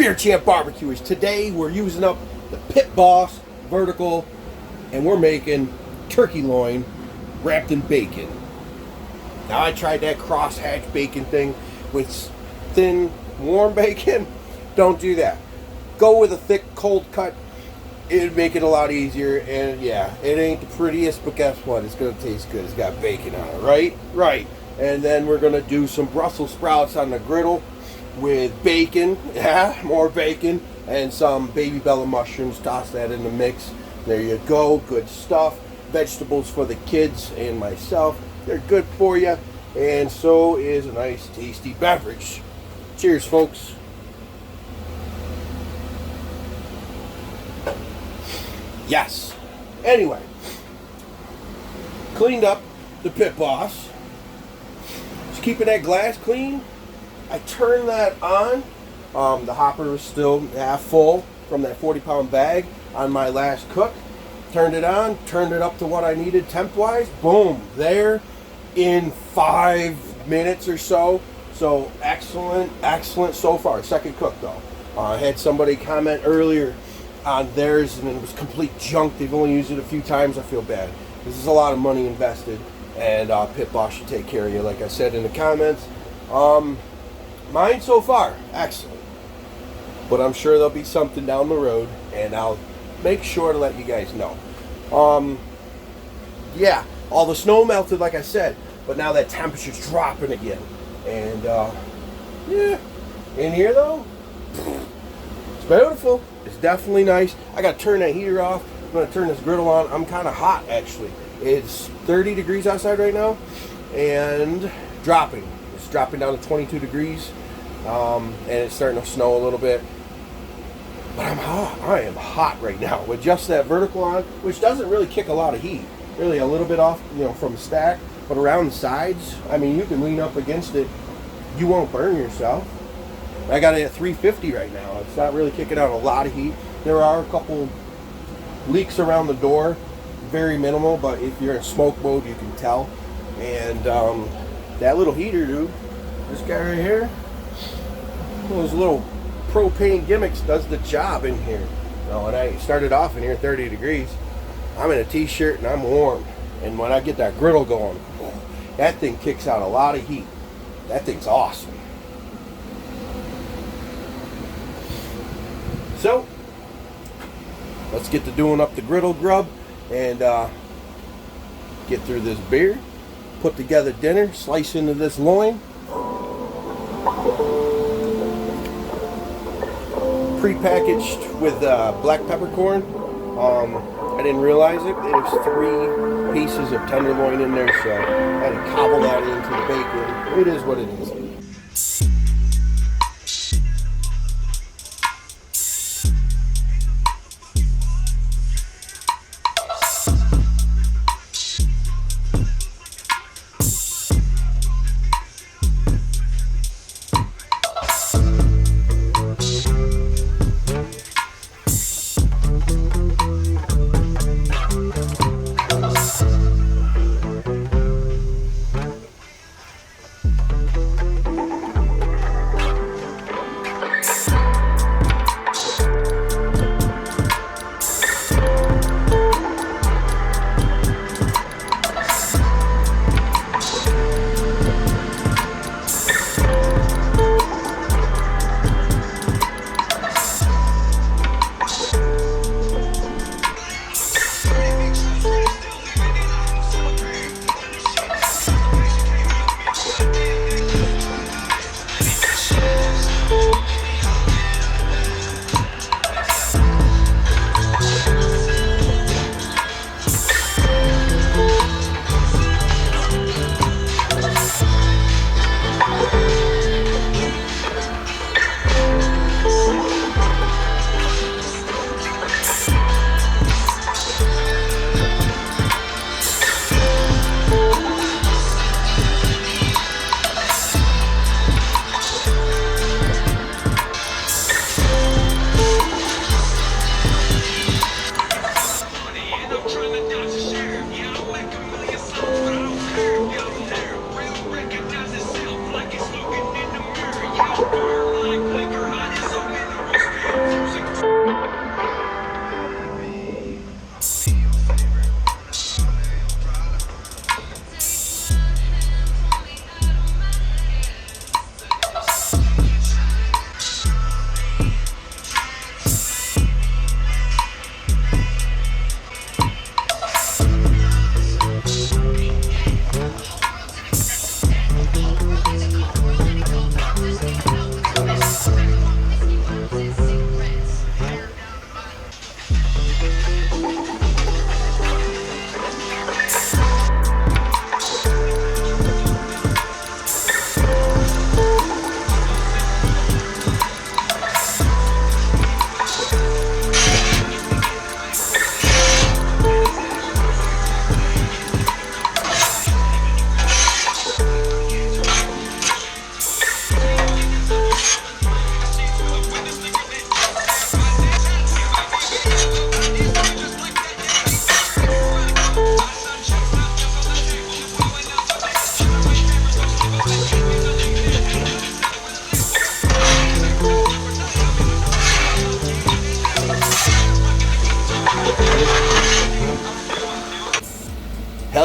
Beer Champ Barbecuers. Today we're using up the Pit Boss vertical and we're making turkey loin wrapped in bacon. Now I tried that cross-hatch bacon thing with thin, warm bacon. Don't do that. Go with a thick, cold cut. It'd make it a lot easier, and yeah, it ain't the prettiest, but guess what? It's gonna taste good. It's got bacon on it, right? Right. And then we're gonna do some Brussels sprouts on the griddle with bacon, yeah, more bacon, and some baby bella mushrooms. Toss that in the mix. There you go, good stuff. Vegetables for the kids and myself. They're good for you, and so is a nice, tasty beverage. Cheers, folks. Yes. Anyway, cleaned up the Pit Boss. Just keeping that glass clean. I turned that on. The hopper was still half full from that 40-pound bag on my last cook. Turned it on, turned it up to what I needed temp-wise. Boom, there in 5 minutes or so. So excellent, excellent so far. Second cook though. I had somebody comment earlier on theirs and it was complete junk. They've only used it a few times. I feel bad. This is a lot of money invested, and Pit Boss should take care of you, like I said in the comments. Mine so far, excellent. But I'm sure there'll be something down the road, and I'll make sure to let you guys know. Yeah, all the snow melted, like I said, but now that temperature's dropping again. And yeah, in here though, it's beautiful. It's definitely nice. I gotta turn that heater off. I'm gonna turn this griddle on. I'm kind of hot actually. It's 30 degrees outside right now, and dropping. It's dropping down to 22 degrees, and it's starting to snow a little bit. But I'm hot. I am hot right now with just that vertical on, which doesn't really kick a lot of heat. Really a little bit off, from the stack, but around the sides, I mean, you can lean up against it. You won't burn yourself. I got it at 350 right now. It's not really kicking out a lot of heat. There are a couple leaks around the door, very minimal, but if you're in smoke mode, you can tell. And that little heater, dude, this guy right here, those little propane gimmicks does the job in here. And I started off in here 30 degrees. I'm in a t-shirt and I'm warm. And when I get that griddle going, that thing kicks out a lot of heat. That thing's awesome. So, let's get to doing up the griddle grub and get through this beer, put together dinner, slice into this loin. Pre-packaged with black peppercorn. I didn't realize it. There's 3 pieces of tenderloin in there, so I had to cobble that into the bacon. It is what it is.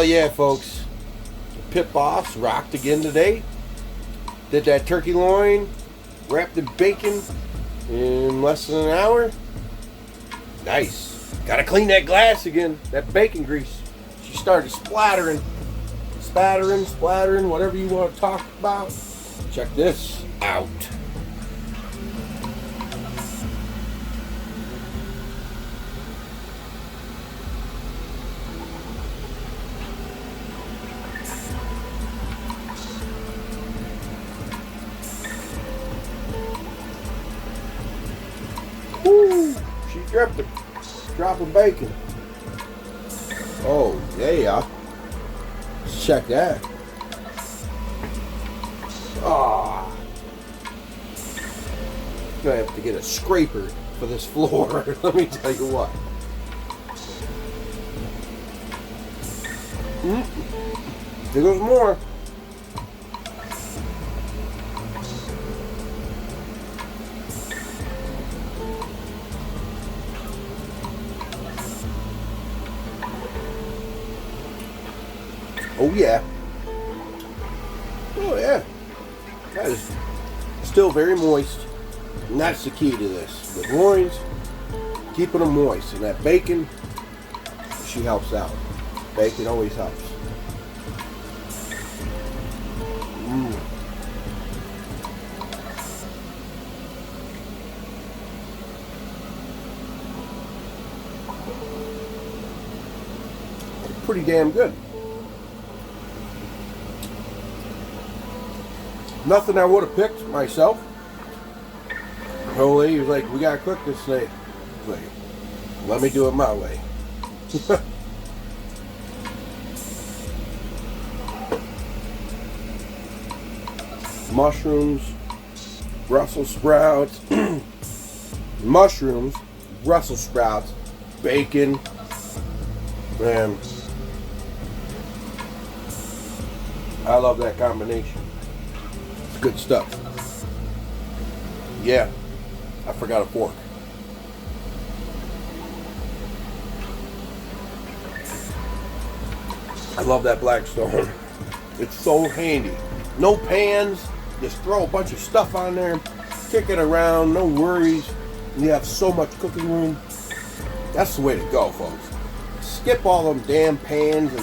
Hell yeah, folks. The Pit Boss rocked again today. Did that turkey loin, wrapped in bacon in less than an hour. Nice. Gotta clean that glass again, that bacon grease. She started splattering, whatever you want to talk about. Check this out. Woo! She dripped it. Dropping bacon. Oh, yeah. Let's check that. Ah. Gonna have to get a scraper for this floor. Let me tell you what. There goes more. Oh yeah. Oh yeah. That is still very moist. And that's the key to this. The loins, keeping them moist. And that bacon, she helps out. Bacon always helps. Pretty damn good. Nothing I would have picked myself. The old lady was like, we gotta cook this thing. I was like, let me do it my way. Mushrooms, Brussels sprouts, mushrooms, Brussels sprouts, bacon, and I love that combination. Good stuff. Yeah, I forgot a fork. I love that Blackstone. It's so handy. No pans, just throw a bunch of stuff on there, kick it around, no worries. You have so much cooking room. That's the way to go, folks. Skip all them damn pans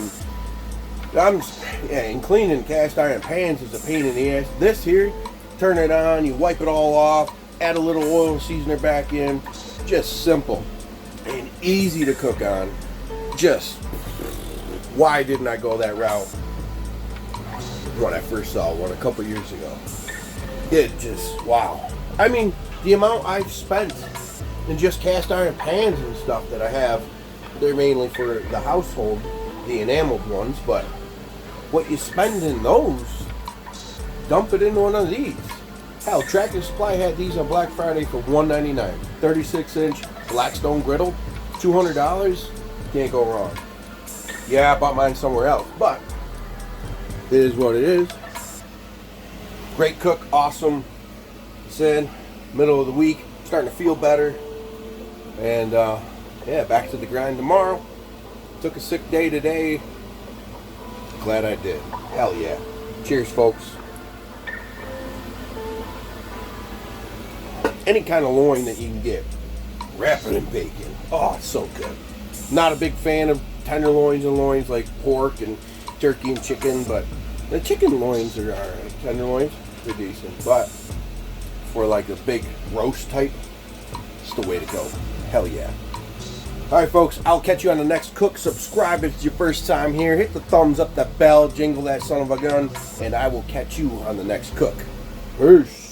and cleaning cast iron pans is a pain in the ass. This here, turn it on, you wipe it all off, add a little oil seasoner back in. Just simple and easy to cook on. Just, why didn't I go that route when I first saw one a couple years ago? It just, wow. I mean, the amount I've spent in just cast iron pans and stuff that I have, they're mainly for the household, the enameled ones, but what you spend in those, dump it into one of these. Hell, Tractor Supply had these on Black Friday for $1.99. 36-inch Blackstone Griddle, $200. Can't go wrong. Yeah, I bought mine somewhere else, but it is what it is. Great cook, awesome. Said, middle of the week, starting to feel better. And yeah, back to the grind tomorrow. Took a sick day today. Glad I did. Hell yeah. Cheers, folks. Any kind of loin that you can get, wrap it in bacon. Oh, it's so good. Not a big fan of tenderloins and loins like pork and turkey and chicken, but the chicken loins are alright. Tenderloins, they're decent. But for like a big roast type, it's the way to go. Hell yeah. Alright folks, I'll catch you on the next cook. Subscribe if it's your first time here. Hit the thumbs up, that bell, jingle that son of a gun, and I will catch you on the next cook. Peace.